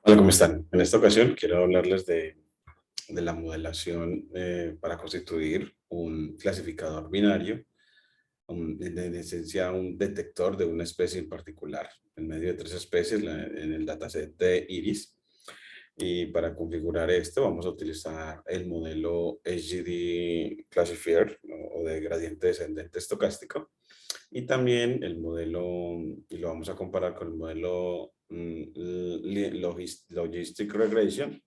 Hola, ¿cómo están? En esta ocasión quiero hablarles de la modelación para constituir un clasificador binario, en esencia un detector de una especie en particular, en medio de tres especies en el dataset de Iris. Y para configurar esto vamos a utilizar el modelo HGD Classifier, ¿no? O de gradiente descendente estocástico, y también el modelo, y lo vamos a comparar con el modelo Logistic Regression.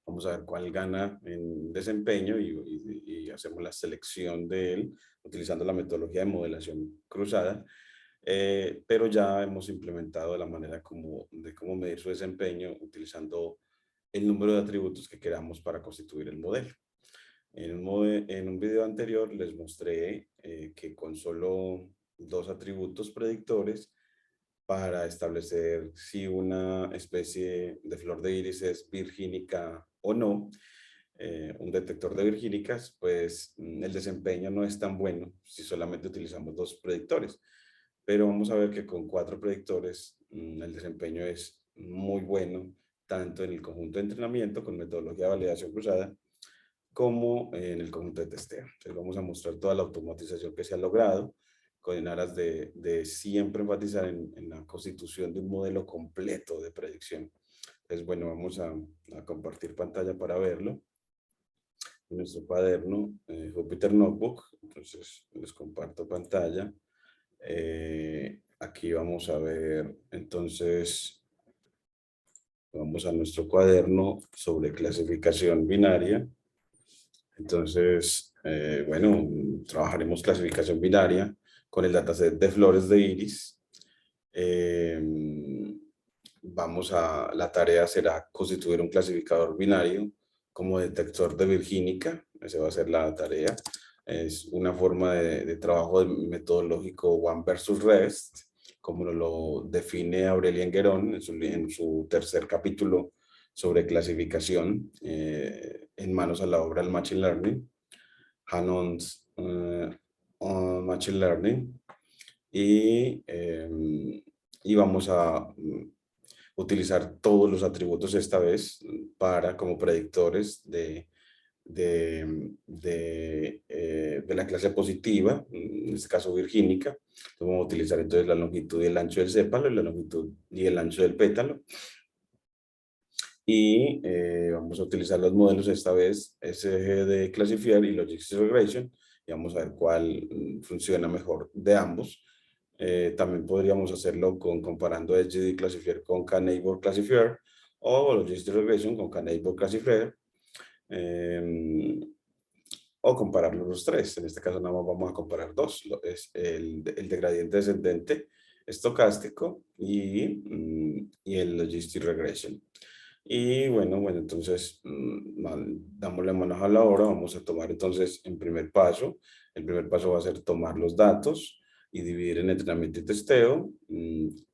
Vamos a ver cuál gana en desempeño y hacemos la selección de él utilizando la metodología de modelación cruzada. Pero ya hemos implementado la manera de cómo medir su desempeño utilizando el número de atributos que queramos para constituir el modelo. En un video anterior les mostré que con solo dos atributos predictores para establecer si una especie de flor de iris es virgínica o no, un detector de virgínicas, pues el desempeño no es tan bueno si solamente utilizamos dos predictores. Pero vamos a ver que con cuatro predictores el desempeño es muy bueno, tanto en el conjunto de entrenamiento con metodología de validación cruzada, como en el conjunto de testeo. Entonces vamos a mostrar toda la automatización que se ha logrado con aras de siempre enfatizar en la constitución de un modelo completo de predicción. Entonces, bueno, vamos a compartir pantalla para verlo. En nuestro cuaderno Jupyter Notebook, entonces les comparto pantalla. Aquí vamos a ver, entonces, vamos a nuestro cuaderno sobre clasificación binaria. Entonces, bueno, trabajaremos clasificación binaria con el dataset de flores de iris. Eh, la tarea será constituir un clasificador binario como detector de virgínica. Esa va a ser la tarea. Es una forma de trabajo metodológico One versus Rest, como lo define Aurélien Guéron en su tercer capítulo sobre clasificación, en manos a la obra del Machine Learning, Hanon's on Machine Learning, y, y vamos a utilizar todos los atributos esta vez para como predictores de la clase positiva, en este caso virgínica. Entonces vamos a utilizar entonces la longitud y el ancho del sépalo y la longitud y el ancho del pétalo. Y vamos a utilizar los modelos esta vez SGD Classifier y Logistic Regression, y vamos a ver cuál funciona mejor de ambos. También podríamos hacerlo comparando SGD Classifier con K-Neighbor Classifier o Logistic Regression con K-Neighbor Classifier, o comparar los tres. En este caso nada más vamos a comparar dos, es el de gradiente descendente estocástico y el Logistic Regression. Y bueno, entonces dámosle manos a la obra. Vamos a tomar entonces el primer paso. El primer paso va a ser tomar los datos y dividir en entrenamiento y testeo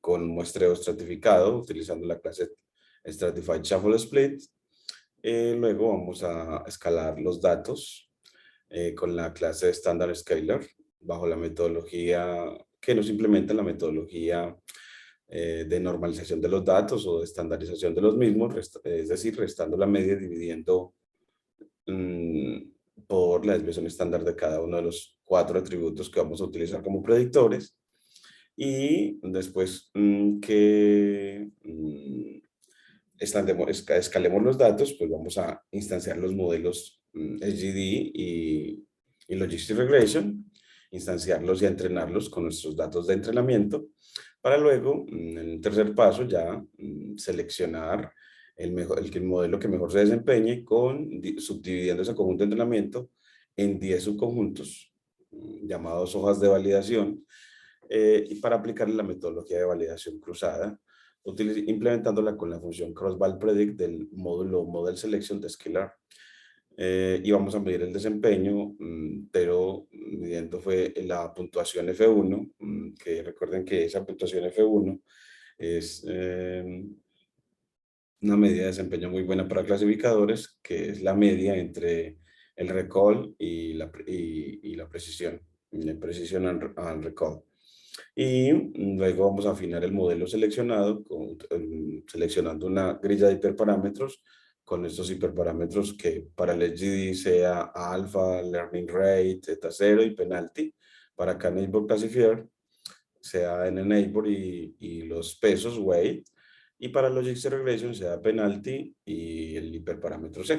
con muestreo estratificado utilizando la clase Stratified Shuffle Split. Luego vamos a escalar los datos con la clase Standard Scalar bajo la metodología que nos implementa la metodología de normalización de los datos o de estandarización de los mismos, es decir, restando la media y dividiendo mmm, por la desviación estándar de cada uno de los cuatro atributos que vamos a utilizar como predictores. Y después escalemos los datos, pues vamos a instanciar los modelos SGD y Logistic Regression, instanciarlos y entrenarlos con nuestros datos de entrenamiento, para luego, en el tercer paso, ya seleccionar el modelo que mejor se desempeñe subdividiendo ese conjunto de entrenamiento en 10 subconjuntos, llamados hojas de validación, y para aplicarle la metodología de validación cruzada, implementándola con la función cross-val-predict del módulo Model Selection de Scalar. Y vamos a medir el desempeño, pero midiendo fue la puntuación F1, que recuerden que esa puntuación F1 es una medida de desempeño muy buena para clasificadores, que es la media entre el recall y la precisión, precision and recall. Y luego vamos a afinar el modelo seleccionado, seleccionando una grilla de hiperparámetros con estos hiperparámetros que para el HGD sea alfa, learning rate, theta 0 y penalty. Para K-Neighbor Classifier sea n-neighbor y los pesos, weight. Y para Logistic Regression sea penalty y el hiperparámetro C.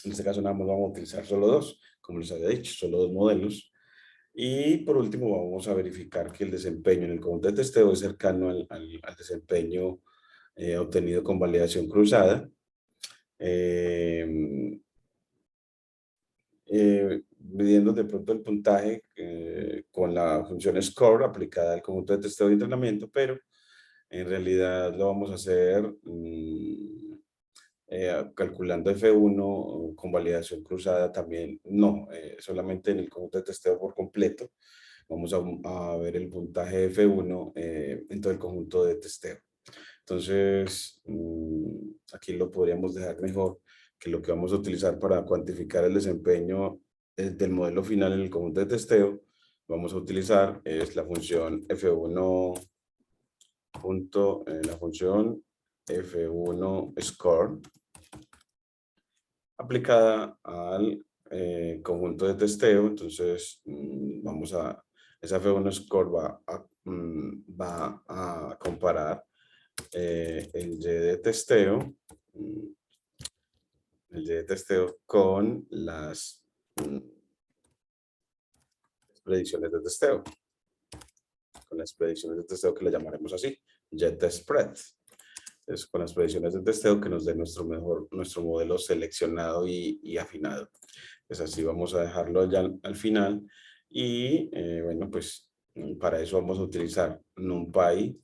En este caso nada más vamos a utilizar solo dos, como les había dicho, solo dos modelos. Y por último vamos a verificar que el desempeño en el conjunto de testeo es cercano al desempeño obtenido con validación cruzada. Midiendo de pronto el puntaje con la función score aplicada al conjunto de testeo de entrenamiento, pero en realidad lo vamos a hacer calculando F1 con validación cruzada también, no, solamente en el conjunto de testeo por completo. Vamos a ver el puntaje F1 en todo el conjunto de testeo. Entonces, aquí lo podríamos dejar mejor que lo que vamos a utilizar para cuantificar el desempeño del modelo final en el conjunto de testeo. Vamos a utilizar es la función F1 la función F1 score aplicada al conjunto de testeo. Entonces, esa F1 score va a comparar el Y de testeo, con las predicciones de testeo, que le llamaremos así, Y-test spread. Es con las predicciones de testeo que nos dé nuestro modelo seleccionado y afinado. Pues así vamos a dejarlo ya al final. Y bueno, pues para eso vamos a utilizar NumPy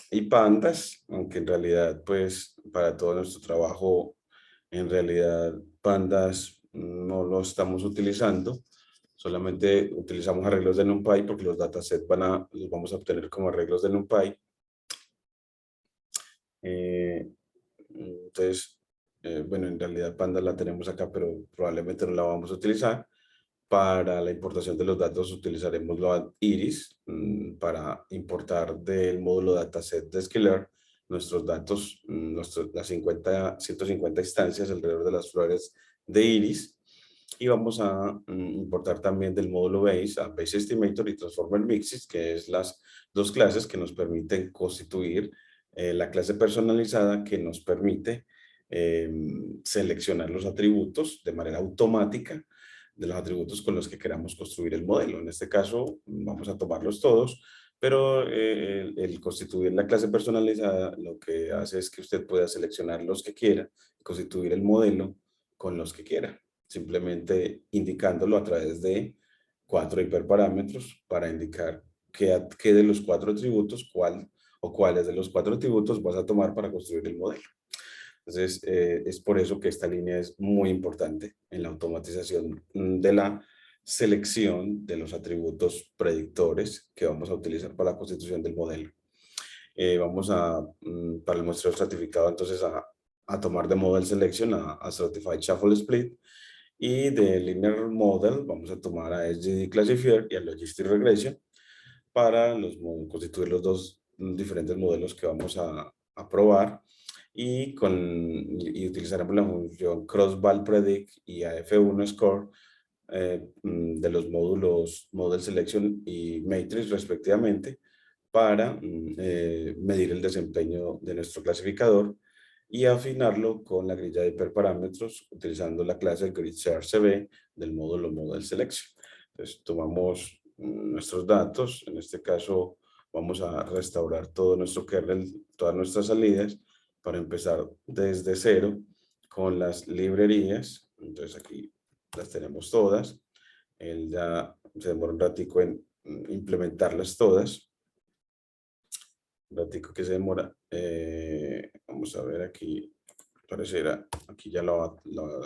y Pandas, aunque en realidad, pues para todo nuestro trabajo, en realidad Pandas no lo estamos utilizando. Solamente utilizamos arreglos de NumPy porque los datasets los vamos a obtener como arreglos de NumPy. Entonces, bueno, en realidad Pandas la tenemos acá, pero probablemente no la vamos a utilizar. Para la importación de los datos utilizaremos Load Iris para importar del módulo dataset de Skillr nuestros datos, las 150 instancias alrededor de las flores de Iris. Y vamos a importar también del módulo Base a Base Estimator y Transformer Mixes, que es las dos clases que nos permiten constituir la clase personalizada que nos permite seleccionar los atributos de manera automática de los atributos con los que queramos construir el modelo. En este caso, vamos a tomarlos todos, pero el constituir la clase personalizada lo que hace es que usted pueda seleccionar los que quiera, constituir el modelo con los que quiera, simplemente indicándolo a través de 4 hiperparámetros para indicar qué de los 4 atributos, cuáles de los 4 atributos vas a tomar para construir el modelo. Entonces, es por eso que esta línea es muy importante en la automatización de la selección de los atributos predictores que vamos a utilizar para la constitución del modelo. Para el muestreo estratificado, entonces, a tomar de Model Selection a Stratified Shuffle Split, y de Linear Model vamos a tomar a SGD Classifier y a Logistic Regression para constituir los dos diferentes modelos que vamos a probar, y utilizaremos la función cross-val predict y AF1 score de los módulos Model Selection y Matrix respectivamente para medir el desempeño de nuestro clasificador y afinarlo con la grilla de hiperparámetros utilizando la clase GridShareCB del módulo Model Selection. Entonces tomamos nuestros datos, en este caso vamos a restaurar todo nuestro kernel, todas nuestras salidas para empezar desde cero con las librerías. Entonces aquí las tenemos todas. Él ya se demora un ratico en implementarlas todas. Un ratico que se demora. Vamos a ver aquí. Pareciera, aquí ya la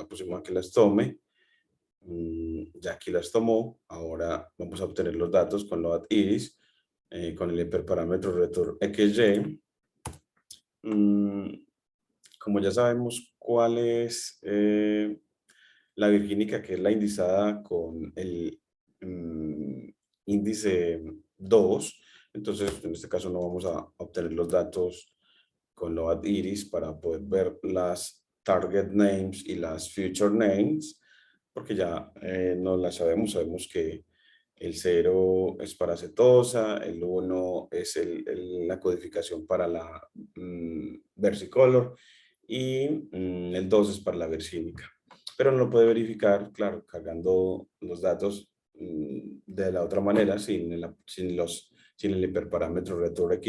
pusimos a que las tome. Ya aquí las tomó. Ahora vamos a obtener los datos con Load Iris, con el hiperparámetro return XY. Como ya sabemos cuál es la virgínica, que es la indizada con índice 2. Entonces, en este caso no vamos a obtener los datos con Load Iris para poder ver las target names y las future names, porque ya no las sabemos. Sabemos que el 0 es para cetosa, el 1 es la codificación para la versicolor y el 2 es para la versinica. Pero no lo puede verificar, claro, cargando los datos de la otra manera, sin el hiperparámetro return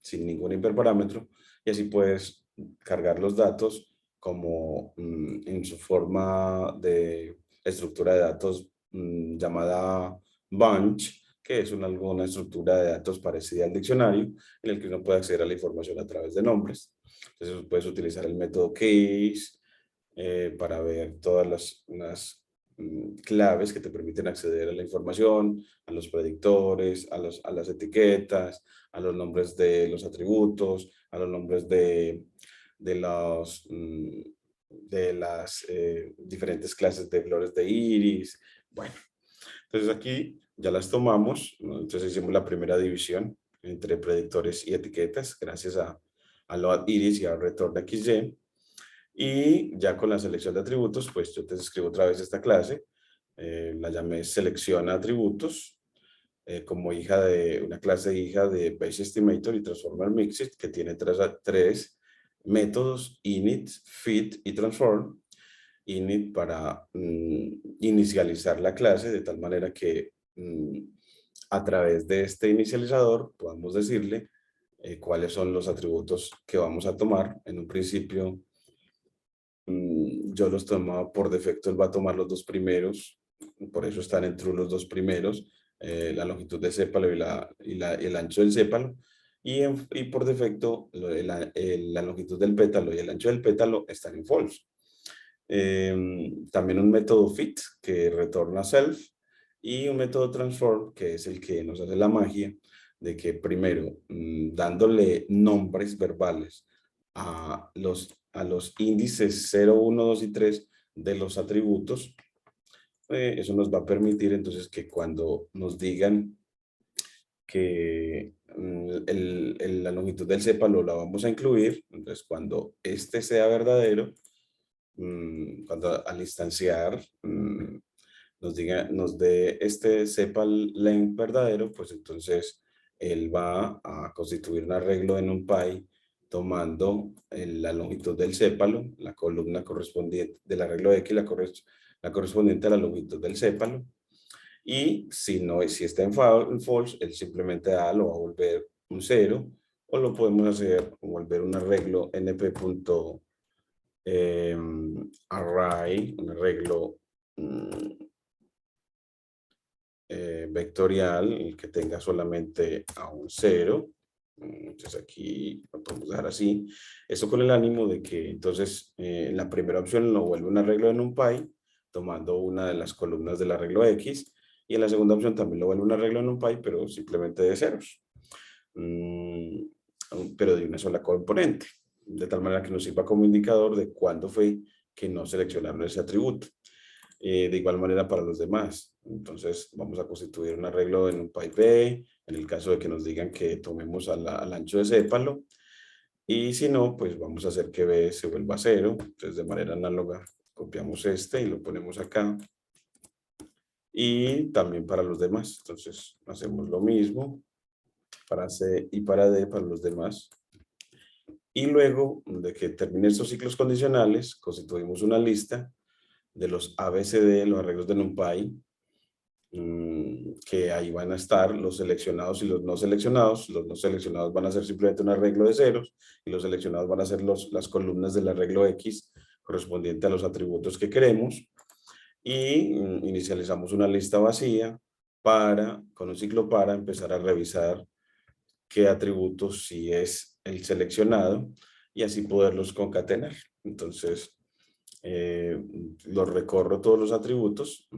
sin ningún hiperparámetro, y así puedes cargar los datos como en su forma de estructura de datos llamada bunch, que es alguna estructura de datos parecida al diccionario, en el que uno puede acceder a la información a través de nombres. Entonces puedes utilizar el método case para ver todas las claves que te permiten acceder a la información, a los predictores, a las etiquetas, a los nombres de los atributos, a los nombres de los, de las diferentes clases de flores de iris. Bueno, entonces aquí ya las tomamos, ¿no? Entonces hicimos la primera división entre predictores y etiquetas gracias a Load Iris y a Return XY. Y ya con la selección de atributos, pues yo te describo otra vez esta clase. La llamé selecciona atributos como una clase hija de Base Estimator y Transformer Mixed, que tiene tres métodos: init, fit y transform. Init para inicializar la clase de tal manera que a través de este inicializador podamos decirle cuáles son los atributos que vamos a tomar. En un principio yo los tomaba por defecto, él va a tomar los dos primeros, por eso están en true los dos primeros, la longitud del sépalo y el ancho del sépalo, y por defecto la longitud del pétalo y el ancho del pétalo están en false. También un método fit que retorna self y un método transform que es el que nos hace la magia de que primero dándole nombres verbales a los índices 0, 1, 2 y 3 de los atributos, eso nos va a permitir entonces que cuando nos digan que la longitud del sépalo la vamos a incluir, entonces cuando este sea verdadero, cuando al instanciar nos dé este sepal length verdadero, pues entonces él va a constituir un arreglo en NumPy tomando la longitud del sépalo, la columna correspondiente del arreglo X, la correspondiente a la longitud del sépalo. Y si está en false, él simplemente lo va a volver un 0, o lo podemos hacer volver un arreglo np. Array, un arreglo vectorial que tenga solamente a un 0. Entonces aquí lo podemos dejar así. Eso con el ánimo de que entonces la primera opción lo vuelve un arreglo de NumPy, tomando una de las columnas del arreglo X, y en la segunda opción también lo vuelve un arreglo de NumPy, pero simplemente de ceros, pero de una sola componente, de tal manera que nos sirva como indicador de cuándo fue que no seleccionaron ese atributo. De igual manera para los demás. Entonces vamos a constituir un arreglo en un PyP, en el caso de que nos digan que tomemos al ancho de sépalo, y si no, pues vamos a hacer que B se vuelva 0. Entonces de manera análoga copiamos este y lo ponemos acá. Y también para los demás. Entonces hacemos lo mismo para C y para D para los demás. Y luego de que termine estos ciclos condicionales, constituimos una lista de los ABCD, los arreglos de NumPy, que ahí van a estar los seleccionados y los no seleccionados. Los no seleccionados van a ser simplemente un arreglo de ceros, y los seleccionados van a ser las columnas del arreglo X correspondiente a los atributos que queremos. Y inicializamos una lista vacía con un ciclo para empezar a revisar qué atributos sí es el seleccionado y así poderlos concatenar. Entonces, los recorro todos los atributos,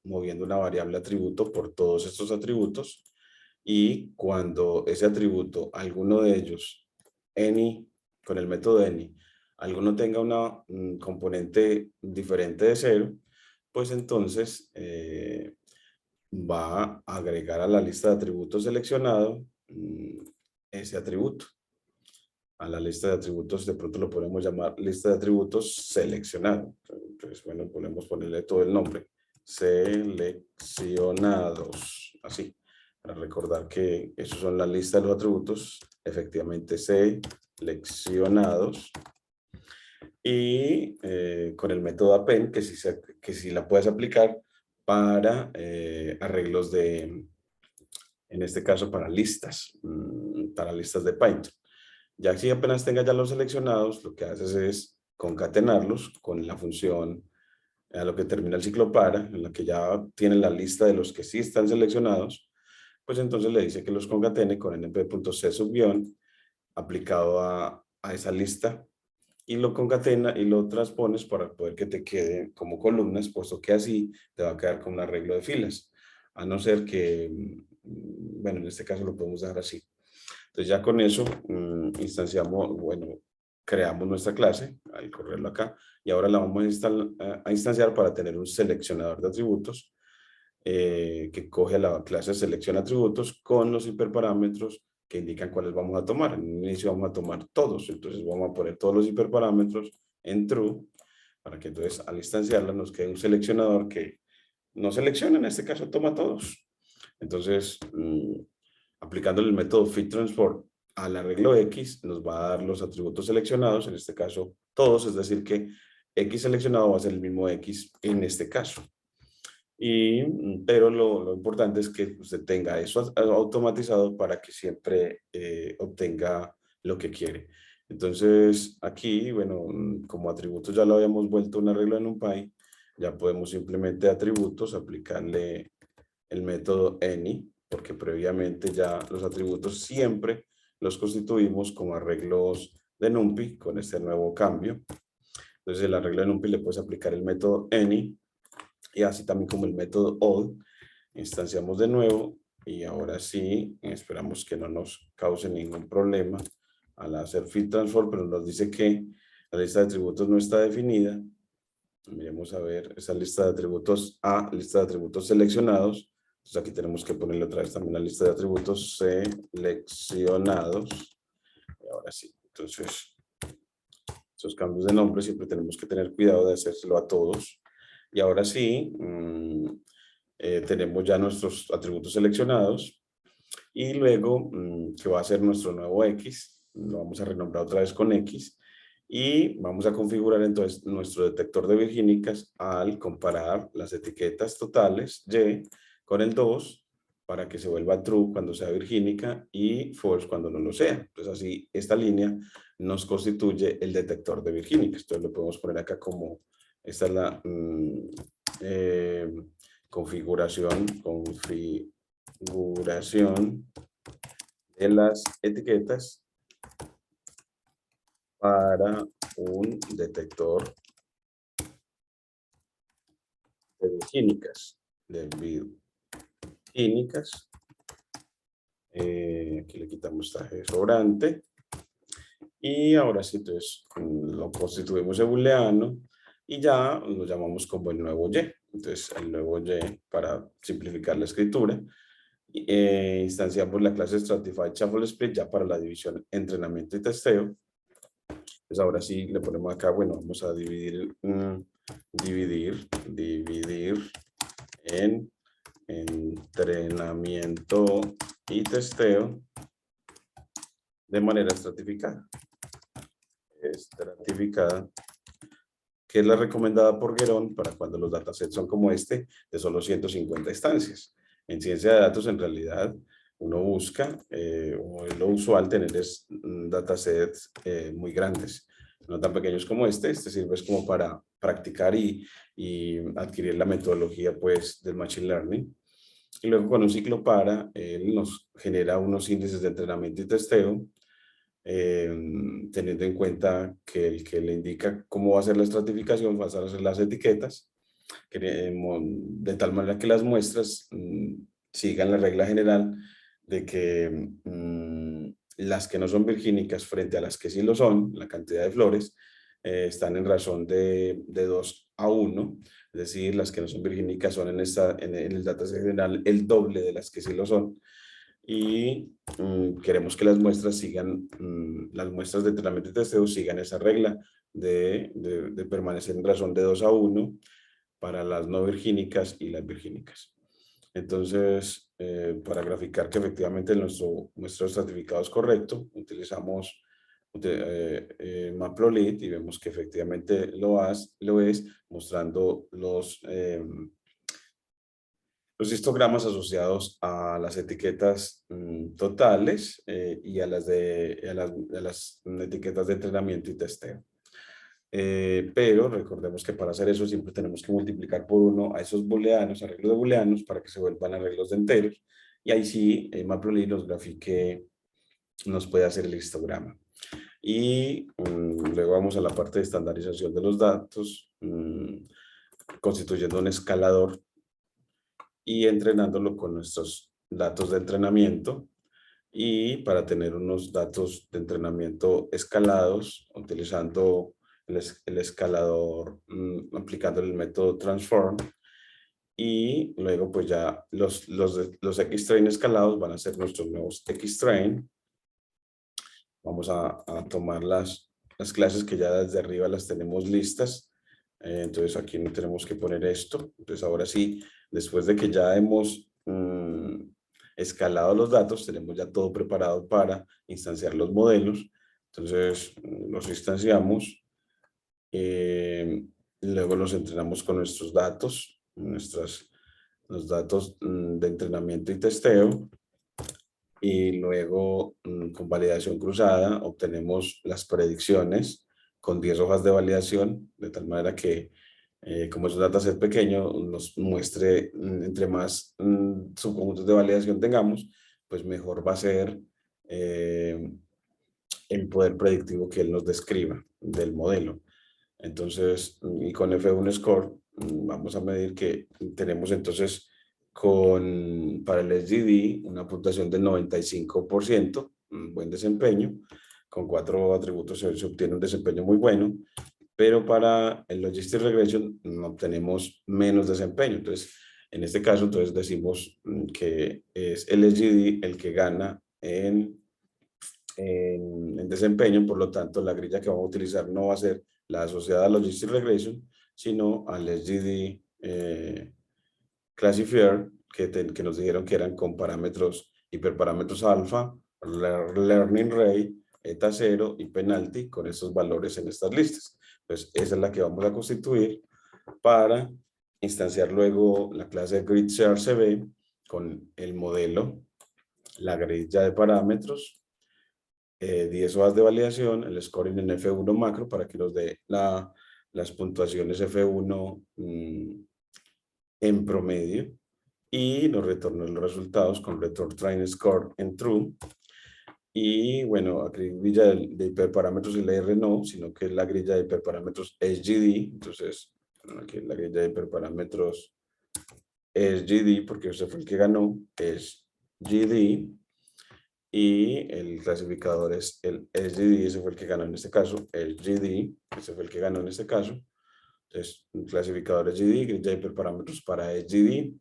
moviendo una variable atributo por todos estos atributos, y cuando ese atributo, alguno de ellos, any, con el método any, alguno tenga una componente diferente de 0, pues entonces va a agregar a la lista de atributos seleccionado ese atributo. A la lista de atributos de pronto lo podemos llamar lista de atributos seleccionado. Entonces, bueno, podemos ponerle todo el nombre. Seleccionados. Así, para recordar que esos son la lista de los atributos efectivamente seleccionados. Y con el método append, que sí la puedes aplicar para arreglos de, en este caso, para listas de Python. Ya si apenas tengas ya los seleccionados, lo que haces es concatenarlos con la función a lo que termina el ciclo para, en la que ya tiene la lista de los que sí están seleccionados, pues entonces le dice que los concatene con np.c subguión aplicado a esa lista y lo concatena y lo transpones para poder que te quede como columnas, puesto que así te va a quedar con un arreglo de filas, a no ser que, bueno, en este caso lo podemos dejar así. Entonces ya con eso instanciamos, bueno, creamos nuestra clase, al correrlo acá, y ahora la vamos a instanciar para tener un seleccionador de atributos que coge la clase selección atributos con los hiperparámetros que indican cuáles vamos a tomar. En un inicio vamos a tomar todos, entonces vamos a poner todos los hiperparámetros en true, para que entonces al instanciarla nos quede un seleccionador que no selecciona, en este caso toma todos. Entonces, aplicando el método FitTransform al arreglo X, nos va a dar los atributos seleccionados, en este caso todos, es decir que X seleccionado va a ser el mismo X en este caso. Pero lo importante es que usted tenga eso automatizado para que siempre obtenga lo que quiere. Entonces, aquí, bueno, como atributos ya lo habíamos vuelto un arreglo en NumPy, ya podemos simplemente atributos aplicarle el método any, porque previamente ya los atributos siempre los constituimos como arreglos de NumPy con este nuevo cambio. Entonces, el arreglo de NumPy le puedes aplicar el método any y así también como el método all. Instanciamos de nuevo y ahora sí esperamos que no nos cause ningún problema al hacer fit transform, pero nos dice que la lista de atributos no está definida. Miremos a ver esa lista de atributos A, lista de atributos seleccionados. Entonces aquí tenemos que ponerle otra vez también la lista de atributos seleccionados. Y ahora sí, entonces esos cambios de nombre siempre tenemos que tener cuidado de hacérselo a todos. Y ahora sí, tenemos ya nuestros atributos seleccionados y luego, que va a ser nuestro nuevo X, lo vamos a renombrar otra vez con X y vamos a configurar entonces nuestro detector de virgínicas al comparar las etiquetas totales Y con el 2 para que se vuelva true cuando sea virgínica y false cuando no lo sea. Entonces así esta línea nos constituye el detector de virgínicas. Entonces lo podemos poner acá como, esta es la configuración de las etiquetas para un detector de virgínicas. Aquí le quitamos traje sobrante. Y ahora sí, entonces lo constituimos en booleano y ya lo llamamos como el nuevo Y. Entonces, el nuevo Y, para simplificar la escritura, instanciamos la clase Stratified Shuffle Split ya para la división entrenamiento y testeo. Entonces, ahora sí le ponemos acá, bueno, vamos a dividir en entrenamiento y testeo de manera estratificada. Que es la recomendada por Guerón para cuando los datasets son como este, de solo 150 instancias. En ciencia de datos, en realidad, uno busca, o es lo usual, tener datasets muy grandes, no tan pequeños como este. Este sirve es como para practicar y adquirir la metodología pues, del Machine Learning. Y luego con un ciclo para, él nos genera unos índices de entrenamiento y testeo, teniendo en cuenta que el que le indica cómo va a ser la estratificación va a ser las etiquetas, de tal manera que las muestras sigan la regla general de que las que no son virgínicas frente a las que sí lo son, la cantidad de flores, están en razón de 2 a 1, es decir, las que no son virgínicas son en el dataset general el doble de las que sí lo son. Y queremos que las muestras sigan, las muestras de entrenamiento y testeo sigan esa regla de permanecer en razón de 2:1 para las no virgínicas y las virgínicas. Entonces, para graficar que efectivamente nuestro estratificado es correcto, utilizamos Matplotlib y vemos que efectivamente lo es mostrando los histogramas asociados a las etiquetas totales y a las etiquetas de entrenamiento y testeo. Pero recordemos que para hacer eso siempre tenemos que multiplicar por 1 a esos booleanos, arreglos de booleanos, para que se vuelvan arreglos de enteros. Y ahí sí, Matplotlib los grafique, nos puede hacer el histograma. Y luego vamos a la parte de estandarización de los datos, constituyendo un escalador y entrenándolo con nuestros datos de entrenamiento. Y para tener unos datos de entrenamiento escalados, utilizando el escalador, aplicando el método transform. Y luego pues ya los X-train escalados van a ser nuestros nuevos X-train. Vamos a tomar las clases que ya desde arriba las tenemos listas. Entonces aquí no tenemos que poner esto. Entonces ahora sí, después de que ya hemos escalado los datos, tenemos ya todo preparado para instanciar los modelos. Entonces los instanciamos. Luego los entrenamos con nuestros datos, los datos de entrenamiento y testeo. Y luego con validación cruzada obtenemos las predicciones con 10 hojas de validación, de tal manera que como es un dataset pequeño, nos muestre entre más subconjuntos de validación tengamos, pues mejor va a ser el poder predictivo que él nos describa del modelo. Entonces, y con F1 Score, vamos a medir que tenemos entonces para el SGD una puntuación del 95%, un buen desempeño. Con 4 atributos se obtiene un desempeño muy bueno, pero para el Logistic Regression obtenemos menos desempeño. Entonces, en este caso, entonces decimos que es el SGD el que gana en desempeño, por lo tanto, la grilla que vamos a utilizar no va a ser la asociada a Logistic Regression, sino al SGD Classifier, que nos dijeron que eran con parámetros, hiperparámetros alfa, learning rate, eta 0 y penalty, con estos valores en estas listas. Entonces, esa es la que vamos a constituir para instanciar luego la clase GridShareCB con el modelo, la grilla de parámetros, 10 hojas de validación, el scoring en F1 macro para que nos dé las puntuaciones F1 en promedio y nos retorne los resultados con return train score en true. Y bueno, aquí grilla de hiperparámetros y la R no, sino que es la grilla de hiperparámetros SGD. Entonces, aquí la grilla de hiperparámetros SGD, porque ese fue el que ganó, es GD. Y el clasificador es el SGD, ese fue el que ganó en este caso, el GD, ese fue el que ganó en este caso. Entonces, un clasificador SGD, grilla de hiperparámetros para SGD.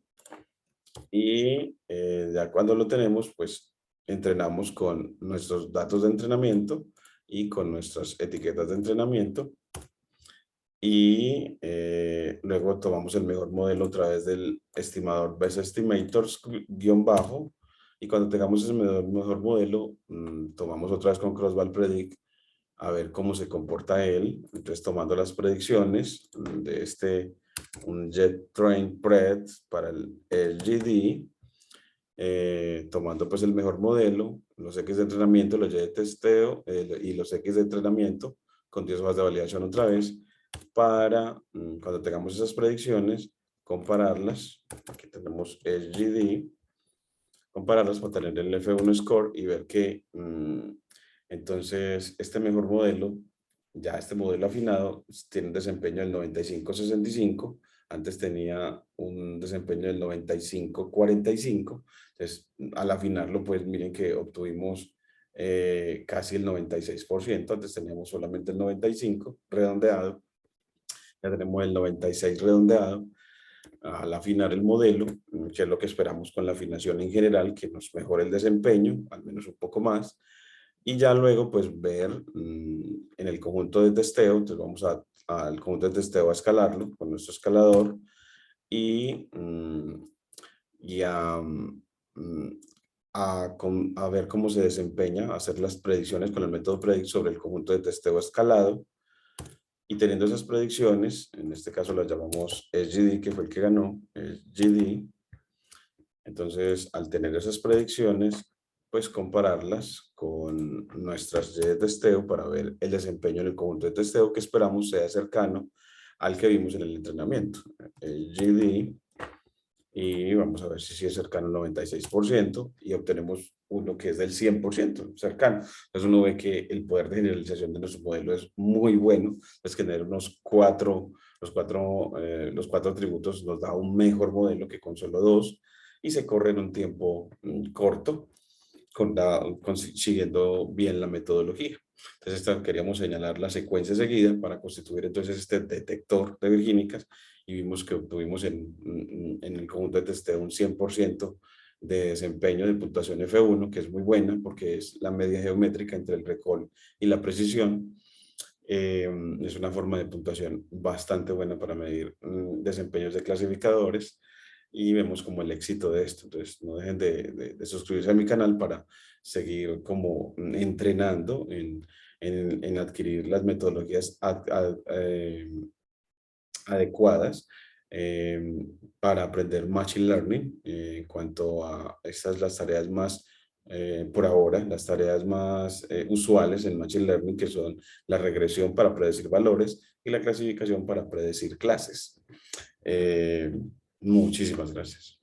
Y ya cuando lo tenemos, pues entrenamos con nuestros datos de entrenamiento y con nuestras etiquetas de entrenamiento. Y luego tomamos el mejor modelo a través del estimador Best Estimators _ y cuando tengamos ese mejor modelo, tomamos otra vez con Crossval Predict a ver cómo se comporta él. Entonces, tomando las predicciones de un Jet Train Pred para el GD, tomando pues el mejor modelo, los X de entrenamiento, los Y de testeo y los X de entrenamiento con 10 hojas de validación otra vez, para cuando tengamos esas predicciones, compararlas. Aquí tenemos el GD, compararlas para tener el F1 score y ver que entonces este mejor modelo, ya este modelo afinado, tiene un desempeño del 95-65, antes tenía un desempeño del 95-45, entonces al afinarlo pues miren que obtuvimos casi el 96%, antes teníamos solamente el 95 redondeado. Ya tenemos el 96 redondeado. Al afinar el modelo, que es lo que esperamos con la afinación en general, que nos mejore el desempeño, al menos un poco más. Y ya luego, pues, ver en el conjunto de testeo, entonces vamos al conjunto de testeo a escalarlo con nuestro escalador y, y a ver cómo se desempeña, hacer las predicciones con el método Predict sobre el conjunto de testeo escalado. Y teniendo esas predicciones, en este caso las llamamos SGD, que fue el que ganó, SGD. Entonces, al tener esas predicciones, pues compararlas con nuestras Y de testeo para ver el desempeño en el conjunto de testeo que esperamos sea cercano al que vimos en el entrenamiento. SGD, y vamos a ver si sí es cercano al 96% y obtenemos uno que es del 100% cercano. Entonces uno ve que el poder de generalización de nuestro modelo es muy bueno, es tener los cuatro atributos nos da un mejor modelo que con solo dos y se corre en un tiempo corto siguiendo bien la metodología. Entonces, queríamos señalar la secuencia seguida para constituir entonces este detector de virgínicas y vimos que obtuvimos en el conjunto de testeo un 100% de desempeño de puntuación F1, que es muy buena porque es la media geométrica entre el recall y la precisión. Es una forma de puntuación bastante buena para medir desempeños de clasificadores y vemos como el éxito de esto. Entonces, no dejen de suscribirse a mi canal para seguir como entrenando en adquirir las metodologías adecuadas eh, para aprender Machine Learning en cuanto a estas las tareas más, por ahora, las tareas más usuales en Machine Learning, que son la regresión para predecir valores y la clasificación para predecir clases. Muchísimas gracias.